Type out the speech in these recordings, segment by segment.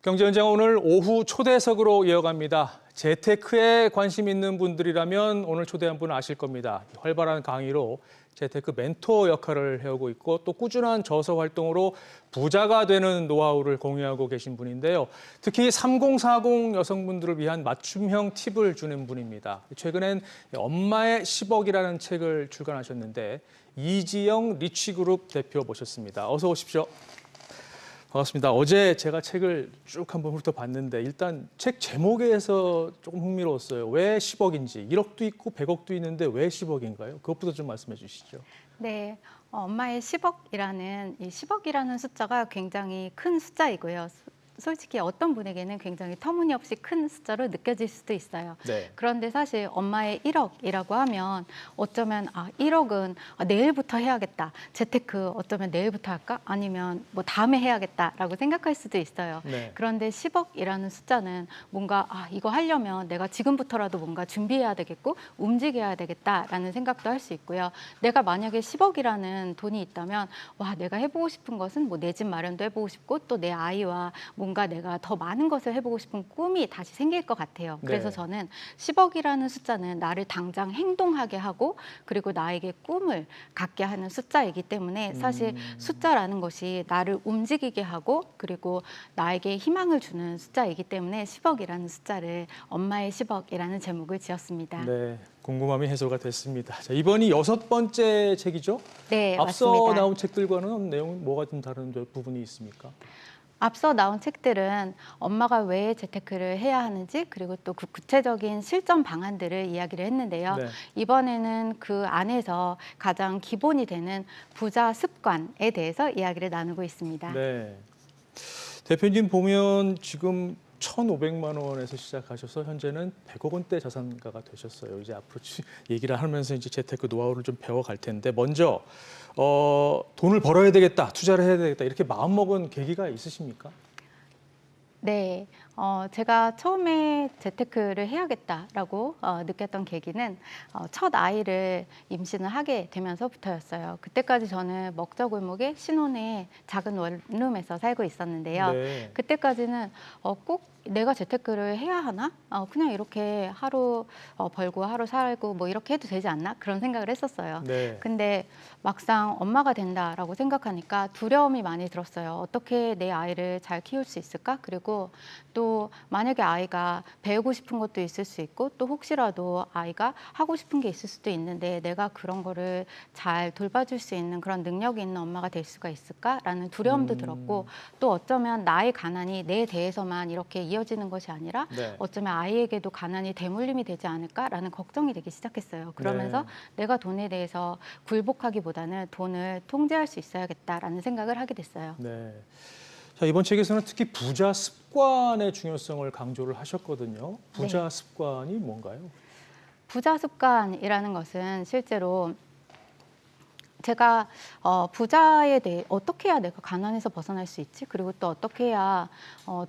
경제현장 오늘 오후 초대석으로 이어갑니다. 재테크에 관심 있는 분들이라면 오늘 초대한 분은 아실 겁니다. 활발한 강의로 재테크 멘토 역할을 해오고 있고 또 꾸준한 저서 활동으로 부자가 되는 노하우를 공유하고 계신 분인데요. 특히 3040 여성분들을 위한 맞춤형 팁을 주는 분입니다. 최근엔 엄마의 10억이라는 책을 출간하셨는데 이지영 리치그룹 대표 모셨습니다. 어서 오십시오. 반갑습니다. 어제 제가 책을 쭉 한번 훑어봤는데 일단 책 제목에서 조금 흥미로웠어요. 왜 10억인지, 1억도 있고 100억도 있는데 왜 10억인가요? 그것부터 좀 말씀해 주시죠. 네, 엄마의 10억이라는 이 10억이라는 숫자가 굉장히 큰 숫자이고요. 솔직히 어떤 분에게는 굉장히 터무니없이 큰 숫자로 느껴질 수도 있어요. 네. 그런데 사실 엄마의 1억이라고 하면 어쩌면 1억은 내일부터 해야겠다. 재테크 어쩌면 내일부터 할까? 아니면 뭐 다음에 해야겠다라고 생각할 수도 있어요. 네. 그런데 10억이라는 숫자는 뭔가 이거 하려면 내가 지금부터라도 뭔가 준비해야 되겠고 움직여야 되겠다라는 생각도 할 수 있고요. 내가 만약에 10억이라는 돈이 있다면 내가 해보고 싶은 것은 뭐 내 집 마련도 해보고 싶고 또 내 아이와 뭔가 내가 더 많은 것을 해보고 싶은 꿈이 다시 생길 것 같아요. 그래서 네. 저는 10억이라는 숫자는 나를 당장 행동하게 하고 그리고 나에게 꿈을 갖게 하는 숫자이기 때문에 사실 숫자라는 것이 나를 움직이게 하고 그리고 나에게 희망을 주는 숫자이기 때문에 10억이라는 숫자를 엄마의 10억이라는 제목을 지었습니다. 네, 궁금함이 해소가 됐습니다. 자, 이번이 6번째 책이죠? 네, 앞서 맞습니다. 나온 책들과는 내용이 뭐가 좀 다른 부분이 있습니까? 앞서 나온 책들은 엄마가 왜 재테크를 해야 하는지 그리고 또 그 구체적인 실전 방안들을 이야기를 했는데요. 네. 이번에는 그 안에서 가장 기본이 되는 부자 습관에 대해서 이야기를 나누고 있습니다. 네. 대표님 보면 지금 1,500만 원에서 시작하셔서 현재는 100억 원대 자산가가 되셨어요. 이제 앞으로 얘기를 하면서 이제 재테크 노하우를 좀 배워갈 텐데 먼저 돈을 벌어야 되겠다, 투자를 해야 되겠다 이렇게 마음먹은 계기가 있으십니까? 네, 제가 처음에 재테크를 해야겠다라고 느꼈던 계기는 첫 아이를 임신을 하게 되면서부터였어요. 그때까지 저는 먹자골목의 신혼의 작은 원룸에서 살고 있었는데요. 네. 그때까지는 꼭 내가 재테크를 해야 하나? 그냥 이렇게 하루 벌고 하루 살고 뭐 이렇게 해도 되지 않나? 그런 생각을 했었어요. 네. 근데 막상 엄마가 된다라고 생각하니까 두려움이 많이 들었어요. 어떻게 내 아이를 잘 키울 수 있을까? 그리고 또 만약에 아이가 배우고 싶은 것도 있을 수 있고 또 혹시라도 아이가 하고 싶은 게 있을 수도 있는데 내가 그런 거를 잘 돌봐줄 수 있는 그런 능력이 있는 엄마가 될 수가 있을까라는 두려움도 들었고 또 어쩌면 나의 가난이 내 대해서만 이렇게 이어지는 것이 아니라 네. 어쩌면 아이에게도 가난이 대물림이 되지 않을까라는 걱정이 되기 시작했어요. 그러면서 네. 내가 돈에 대해서 굴복하기보다는 돈을 통제할 수 있어야겠다라는 생각을 하게 됐어요. 네. 자, 이번 책에서는 특히 부자 습관의 중요성을 강조를 하셨거든요. 부자 네. 습관이 뭔가요? 부자 습관이라는 것은 실제로 제가 부자에 대해 어떻게 해야 내가 가난에서 벗어날 수 있지? 그리고 또 어떻게 해야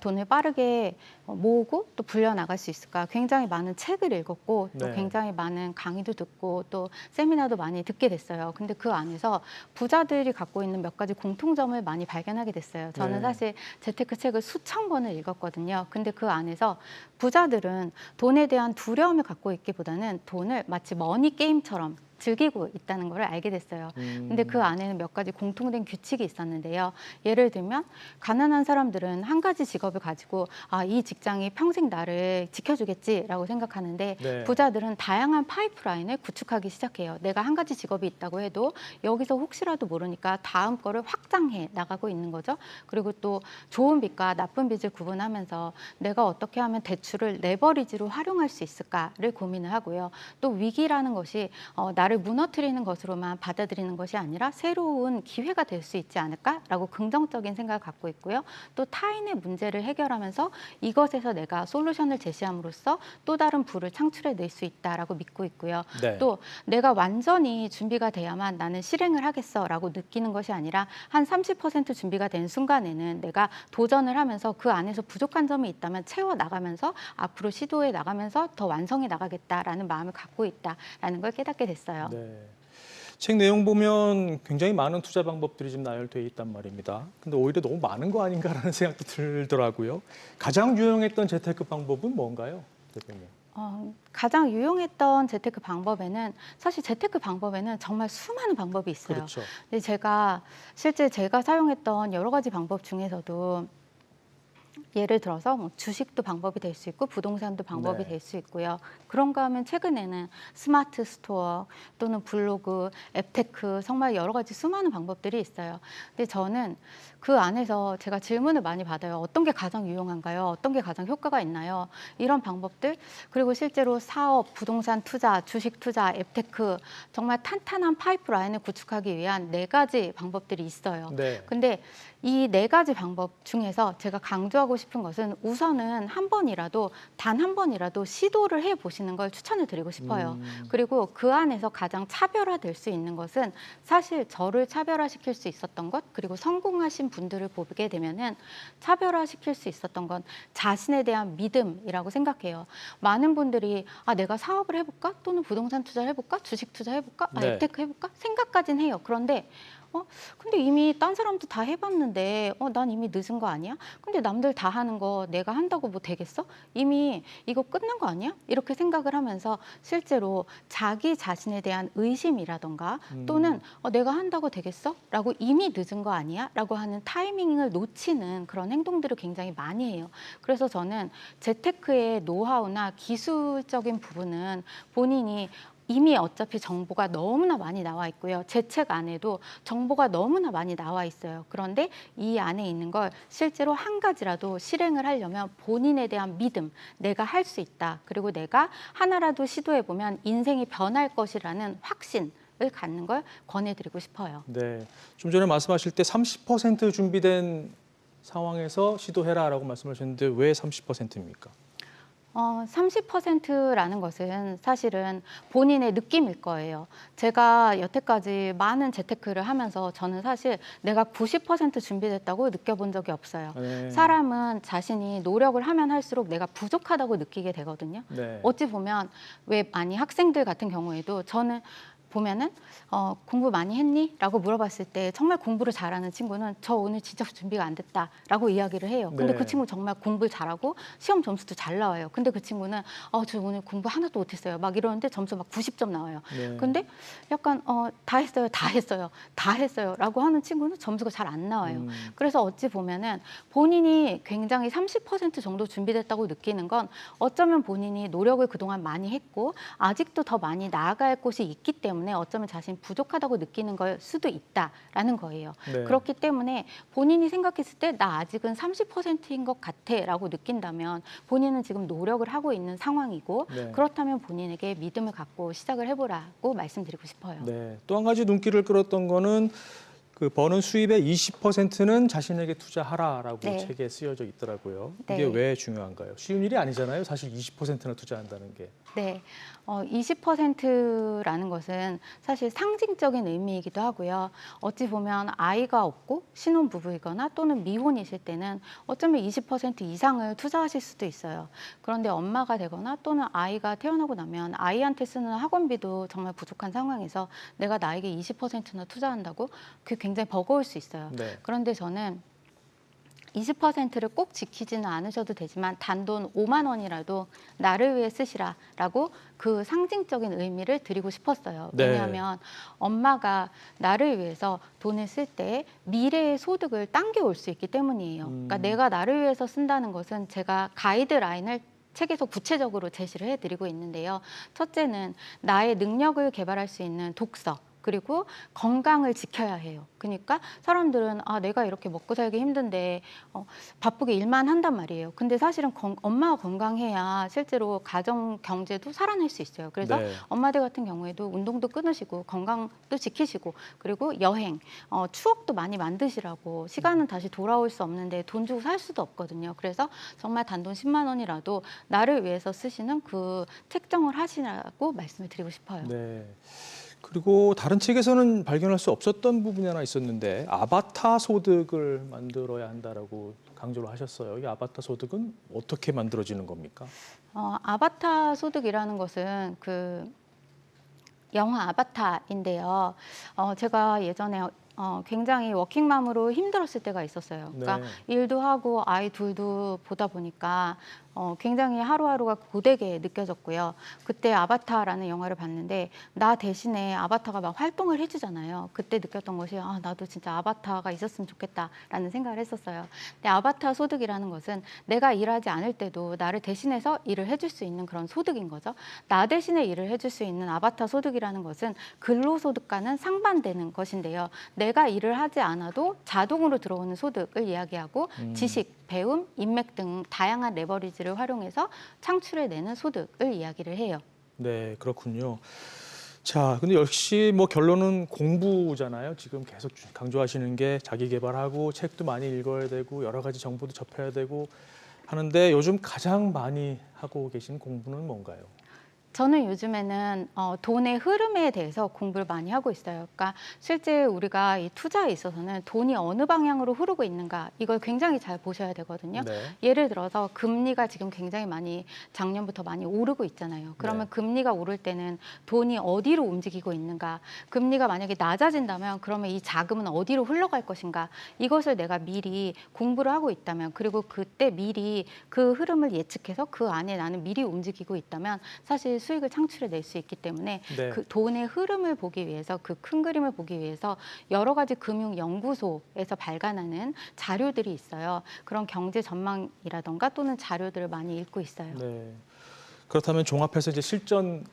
돈을 빠르게 모으고 또 불려나갈 수 있을까? 굉장히 많은 책을 읽었고 또 네. 굉장히 많은 강의도 듣고 또 세미나도 많이 듣게 됐어요. 근데 그 안에서 부자들이 갖고 있는 몇 가지 공통점을 많이 발견하게 됐어요. 저는 네. 사실 재테크 책을 수천 권을 읽었거든요. 근데 그 안에서 부자들은 돈에 대한 두려움을 갖고 있기보다는 돈을 마치 머니 게임처럼 즐기고 있다는 걸 알게 됐어요. 근데 그 안에는 몇 가지 공통된 규칙이 있었는데요. 예를 들면 가난한 사람들은 한 가지 직업을 가지고 이 직장이 평생 나를 지켜주겠지라고 생각하는데 네. 부자들은 다양한 파이프라인을 구축하기 시작해요. 내가 한 가지 직업이 있다고 해도 여기서 혹시라도 모르니까 다음 거를 확장해 나가고 있는 거죠. 그리고 또 좋은 빚과 나쁜 빚을 구분하면서 내가 어떻게 하면 대출을 레버리지로 활용할 수 있을까를 고민을 하고요. 또 위기라는 것이 나를 무너뜨리는 것으로만 받아들이는 것이 아니라 새로운 기회가 될 수 있지 않을까라고 긍정적인 생각을 갖고 있고요. 또 타인의 문제를 해결하면서 이것에서 내가 솔루션을 제시함으로써 또 다른 부를 창출해낼 수 있다라고 믿고 있고요. 네. 또 내가 완전히 준비가 돼야만 나는 실행을 하겠어라고 느끼는 것이 아니라 한 30% 준비가 된 순간에는 내가 도전을 하면서 그 안에서 부족한 점이 있다면 채워 나가면서 앞으로 시도해 나가면서 더 완성해 나가겠다라는 마음을 갖고 있다라는 걸 깨닫게 됐어요. 네. 책 내용 보면 굉장히 많은 투자 방법들이 지금 나열되어 있단 말입니다. 근데 오히려 너무 많은 거 아닌가라는 생각도 들더라고요. 가장 유용했던 재테크 방법은 뭔가요, 대표님? 가장 유용했던 재테크 방법에는 사실 재테크 방법에는 정말 수많은 방법이 있어요. 그렇죠. 근데 실제 제가 사용했던 여러 가지 방법 중에서도 예를 들어서 뭐 주식도 방법이 될 수 있고 부동산도 방법이 네. 될 수 있고요. 그런가 하면 최근에는 스마트 스토어 또는 블로그, 앱테크 정말 여러 가지 수많은 방법들이 있어요. 근데 저는 그 안에서 제가 질문을 많이 받아요. 어떤 게 가장 유용한가요? 어떤 게 가장 효과가 있나요? 이런 방법들 그리고 실제로 사업, 부동산 투자, 주식 투자, 앱테크 정말 탄탄한 파이프라인을 구축하기 위한 4가지 방법들이 있어요. 네. 근데 이 4가지 방법 중에서 제가 강조하고 싶은 것은 우선은 단 한 번이라도 시도를 해보시는 걸 추천을 드리고 싶어요. 그리고 그 안에서 가장 차별화될 수 있는 것은 사실 저를 차별화시킬 수 있었던 것 그리고 성공하신 분들을 보게 되면은 차별화시킬 수 있었던 건 자신에 대한 믿음이라고 생각해요. 많은 분들이 내가 사업을 해볼까? 또는 부동산 투자를 해볼까? 주식 투자 해볼까? 네. 앱테크 해볼까? 생각까지는 해요. 그런데 근데 이미 딴 사람도 다 해봤는데 난 이미 늦은 거 아니야? 근데 남들 다 하는 거 내가 한다고 뭐 되겠어? 이미 이거 끝난 거 아니야? 이렇게 생각을 하면서 실제로 자기 자신에 대한 의심이라던가 또는 내가 한다고 되겠어? 라고 이미 늦은 거 아니야? 라고 하는 타이밍을 놓치는 그런 행동들을 굉장히 많이 해요. 그래서 저는 재테크의 노하우나 기술적인 부분은 본인이 이미 어차피 정보가 너무나 많이 나와 있고요. 제 책 안에도 정보가 너무나 많이 나와 있어요. 그런데 이 안에 있는 걸 실제로 한 가지라도 실행을 하려면 본인에 대한 믿음, 내가 할 수 있다. 그리고 내가 하나라도 시도해보면 인생이 변할 것이라는 확신을 갖는 걸 권해드리고 싶어요. 네. 좀 전에 말씀하실 때 30% 준비된 상황에서 시도해라라고 말씀하셨는데 왜 30%입니까? 30%라는 것은 사실은 본인의 느낌일 거예요. 제가 여태까지 많은 재테크를 하면서 저는 사실 내가 90% 준비됐다고 느껴본 적이 없어요. 네. 사람은 자신이 노력을 하면 할수록 내가 부족하다고 느끼게 되거든요. 네. 어찌 보면 왜 많이 학생들 같은 경우에도 저는 보면은 공부 많이 했니? 라고 물어봤을 때 정말 공부를 잘하는 친구는 저 오늘 진짜 준비가 안 됐다라고 이야기를 해요. 근데 네. 그 친구 정말 공부를 잘하고 시험 점수도 잘 나와요. 근데 그 친구는 저 오늘 공부 하나도 못했어요. 막 이러는데 점수 막 90점 나와요. 네. 근데 약간 다 했어요, 다 했어요, 다 했어요라고 하는 친구는 점수가 잘 안 나와요. 그래서 어찌 보면은 본인이 굉장히 30% 정도 준비됐다고 느끼는 건 어쩌면 본인이 노력을 그동안 많이 했고 아직도 더 많이 나아갈 곳이 있기 때문에 어쩌면 자신이 부족하다고 느끼는 걸 수도 있다라는 거예요. 네. 그렇기 때문에 본인이 생각했을 때 나 아직은 30%인 것 같아라고 느낀다면 본인은 지금 노력을 하고 있는 상황이고 네. 그렇다면 본인에게 믿음을 갖고 시작을 해보라고 말씀드리고 싶어요. 네. 또 한 가지 눈길을 끌었던 거는 그 버는 수입의 20%는 자신에게 투자하라라고 네. 책에 쓰여져 있더라고요. 네. 이게 왜 중요한가요? 쉬운 일이 아니잖아요. 사실 20%나 투자한다는 게. 네, 20%라는 것은 사실 상징적인 의미이기도 하고요. 어찌 보면 아이가 없고 신혼부부이거나 또는 미혼이실 때는 어쩌면 20% 이상을 투자하실 수도 있어요. 그런데 엄마가 되거나 또는 아이가 태어나고 나면 아이한테 쓰는 학원비도 정말 부족한 상황에서 내가 나에게 20%나 투자한다고 그게 굉장히 버거울 수 있어요. 네. 그런데 저는 20%를 꼭 지키지는 않으셔도 되지만 단돈 5만 원이라도 나를 위해 쓰시라라고 그 상징적인 의미를 드리고 싶었어요. 네. 왜냐하면 엄마가 나를 위해서 돈을 쓸 때 미래의 소득을 당겨올 수 있기 때문이에요. 그러니까 내가 나를 위해서 쓴다는 것은 제가 가이드라인을 책에서 구체적으로 제시를 해드리고 있는데요. 첫째는 나의 능력을 개발할 수 있는 독서. 그리고 건강을 지켜야 해요. 그러니까 사람들은 내가 이렇게 먹고 살기 힘든데 바쁘게 일만 한단 말이에요. 근데 사실은 엄마가 건강해야 실제로 가정 경제도 살아낼 수 있어요. 그래서 네. 엄마들 같은 경우에도 운동도 끊으시고 건강도 지키시고 그리고 여행, 추억도 많이 만드시라고 시간은 다시 돌아올 수 없는데 돈 주고 살 수도 없거든요. 그래서 정말 단돈 10만 원이라도 나를 위해서 쓰시는 그 책정을 하시라고 말씀을 드리고 싶어요. 네. 그리고 다른 책에서는 발견할 수 없었던 부분이 하나 있었는데 아바타 소득을 만들어야 한다라고 강조를 하셨어요. 이 아바타 소득은 어떻게 만들어지는 겁니까? 아바타 소득이라는 것은 영화 아바타인데요. 제가 예전에 굉장히 워킹맘으로 힘들었을 때가 있었어요. 그러니까 네. 일도 하고 아이 둘도 보다 보니까 굉장히 하루하루가 고되게 느껴졌고요. 그때 아바타라는 영화를 봤는데 나 대신에 아바타가 막 활동을 해주잖아요. 그때 느꼈던 것이 나도 진짜 아바타가 있었으면 좋겠다라는 생각을 했었어요. 근데 아바타 소득이라는 것은 내가 일하지 않을 때도 나를 대신해서 일을 해줄 수 있는 그런 소득인 거죠. 나 대신에 일을 해줄 수 있는 아바타 소득이라는 것은 근로소득과는 상반되는 것인데요. 내가 일을 하지 않아도 자동으로 들어오는 소득을 이야기하고 지식, 배움, 인맥 등 다양한 레버리지를 활용해서 창출해내는 소득을 이야기를 해요. 네, 그렇군요. 자, 근데 역시 뭐 결론은 공부잖아요. 지금 계속 강조하시는 게 자기 개발하고 책도 많이 읽어야 되고 여러 가지 정보도 접해야 되고 하는데 요즘 가장 많이 하고 계신 공부는 뭔가요? 저는 요즘에는 돈의 흐름에 대해서 공부를 많이 하고 있어요. 그러니까 실제 우리가 이 투자에 있어서는 돈이 어느 방향으로 흐르고 있는가 이걸 굉장히 잘 보셔야 되거든요. 네. 예를 들어서 금리가 지금 굉장히 많이 작년부터 많이 오르고 있잖아요. 그러면 네. 금리가 오를 때는 돈이 어디로 움직이고 있는가? 금리가 만약에 낮아진다면 그러면 이 자금은 어디로 흘러갈 것인가? 이것을 내가 미리 공부를 하고 있다면 그리고 그때 미리 그 흐름을 예측해서 그 안에 나는 미리 움직이고 있다면 사실 수익을 창출해낼 수 있기 때문에 네. 그 돈의 흐름을 보기 위해서 그 큰 그림을 보기 위해서 여러 가지 금융연구소에서 발간하는 자료들이 있어요. 그런 경제 전망이라던가 또는 자료들을 많이 읽고 있어요. 네. 그렇다면 종합해서 이제 실전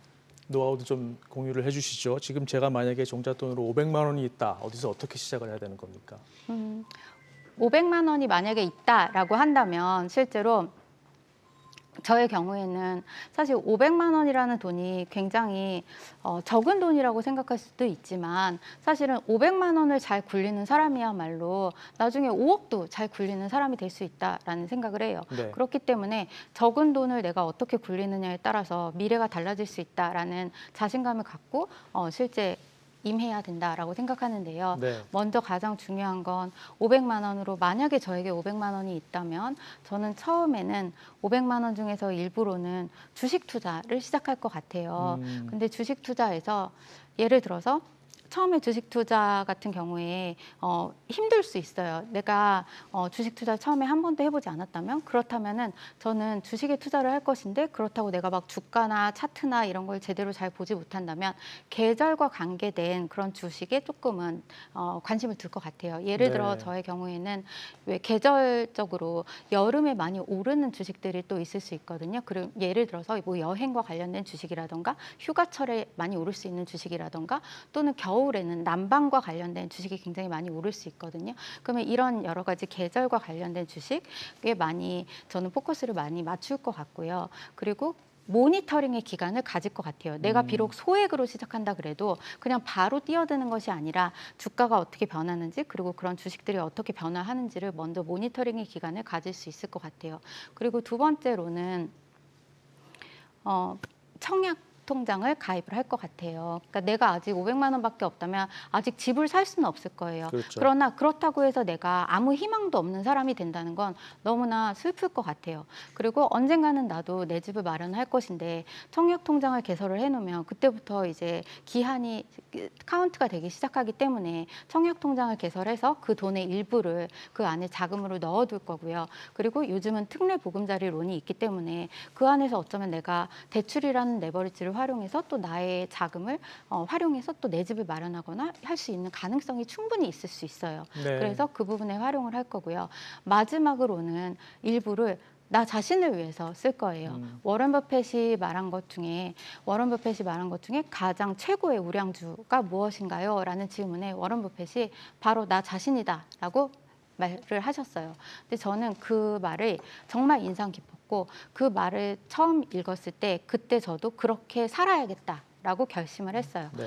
노하우도 좀 공유를 해주시죠. 지금 제가 만약에 종잣돈으로 500만 원이 있다. 어디서 어떻게 시작을 해야 되는 겁니까? 500만 원이 만약에 있다라고 한다면 실제로 저의 경우에는 사실 500만 원이라는 돈이 굉장히 적은 돈이라고 생각할 수도 있지만 사실은 500만 원을 잘 굴리는 사람이야말로 나중에 5억도 잘 굴리는 사람이 될 수 있다라는 생각을 해요. 네. 그렇기 때문에 적은 돈을 내가 어떻게 굴리느냐에 따라서 미래가 달라질 수 있다라는 자신감을 갖고 실제 임해야 된다라고 생각하는데요. 네. 먼저 가장 중요한 건 500만 원으로 만약에 저에게 500만 원이 있다면 저는 처음에는 500만 원 중에서 일부로는 주식 투자를 시작할 것 같아요. 근데 주식 투자에서 예를 들어서 처음에 주식 투자 같은 경우에 힘들 수 있어요. 내가 주식 투자 처음에 한 번도 해보지 않았다면 그렇다면은 저는 주식에 투자를 할 것인데 그렇다고 내가 막 주가나 차트나 이런 걸 제대로 잘 보지 못한다면 계절과 관계된 그런 주식에 조금은 관심을 둘 것 같아요. 예를 네. 들어 저의 경우에는 왜 계절적으로 여름에 많이 오르는 주식들이 또 있을 수 있거든요. 그리고 예를 들어서 뭐 여행과 관련된 주식이라던가 휴가철에 많이 오를 수 있는 주식이라던가 또는 겨울에는 난방과 관련된 주식이 굉장히 많이 오를 수 있거든요. 그러면 이런 여러 가지 계절과 관련된 주식에 많이 저는 포커스를 많이 맞출 것 같고요. 그리고 모니터링의 기간을 가질 것 같아요. 내가 비록 소액으로 시작한다 그래도 그냥 바로 뛰어드는 것이 아니라 주가가 어떻게 변하는지 그리고 그런 주식들이 어떻게 변화하는지를 먼저 모니터링의 기간을 가질 수 있을 것 같아요. 그리고 두 번째로는 청약 통장을 가입을 할 것 같아요. 그러니까 내가 아직 500만 원밖에 없다면 아직 집을 살 수는 없을 거예요. 그렇죠. 그러나 그렇다고 해서 내가 아무 희망도 없는 사람이 된다는 건 너무나 슬플 것 같아요. 그리고 언젠가는 나도 내 집을 마련할 것인데 청약 통장을 개설을 해놓으면 그때부터 이제 기한이 카운트가 되기 시작하기 때문에 청약 통장을 개설해서 그 돈의 일부를 그 안에 자금으로 넣어둘 거고요. 그리고 요즘은 특례 보금자리론이 있기 때문에 그 안에서 어쩌면 내가 대출이라는 레버리지를 활용해서 또 나의 자금을 활용해서 또 내 집을 마련하거나 할 수 있는 가능성이 충분히 있을 수 있어요. 네. 그래서 그 부분에 활용을 할 거고요. 마지막으로는 일부를 나 자신을 위해서 쓸 거예요. 워런 버핏이 말한 것 중에 가장 최고의 우량주가 무엇인가요? 라는 질문에 워런 버핏이 바로 나 자신이다라고 말을 하셨어요. 근데 저는 그 말을 정말 인상 깊었고 그 말을 처음 읽었을 때 그때 저도 그렇게 살아야겠다라고 결심을 했어요. 네.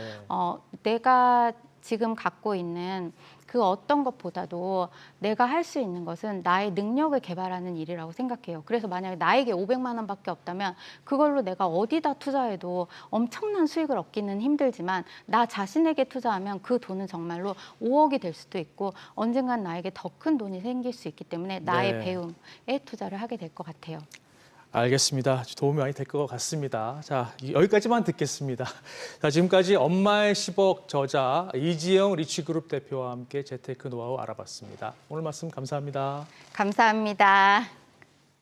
내가 지금 갖고 있는 그 어떤 것보다도 내가 할 수 있는 것은 나의 능력을 개발하는 일이라고 생각해요. 그래서 만약에 나에게 500만 원밖에 없다면 그걸로 내가 어디다 투자해도 엄청난 수익을 얻기는 힘들지만 나 자신에게 투자하면 그 돈은 정말로 5억이 될 수도 있고 언젠간 나에게 더 큰 돈이 생길 수 있기 때문에 나의 네. 배움에 투자를 하게 될 것 같아요. 알겠습니다. 도움이 많이 될 것 같습니다. 자, 여기까지만 듣겠습니다. 자, 지금까지 엄마의 10억 저자 이지영 리치그룹 대표와 함께 재테크 노하우 알아봤습니다. 오늘 말씀 감사합니다. 감사합니다.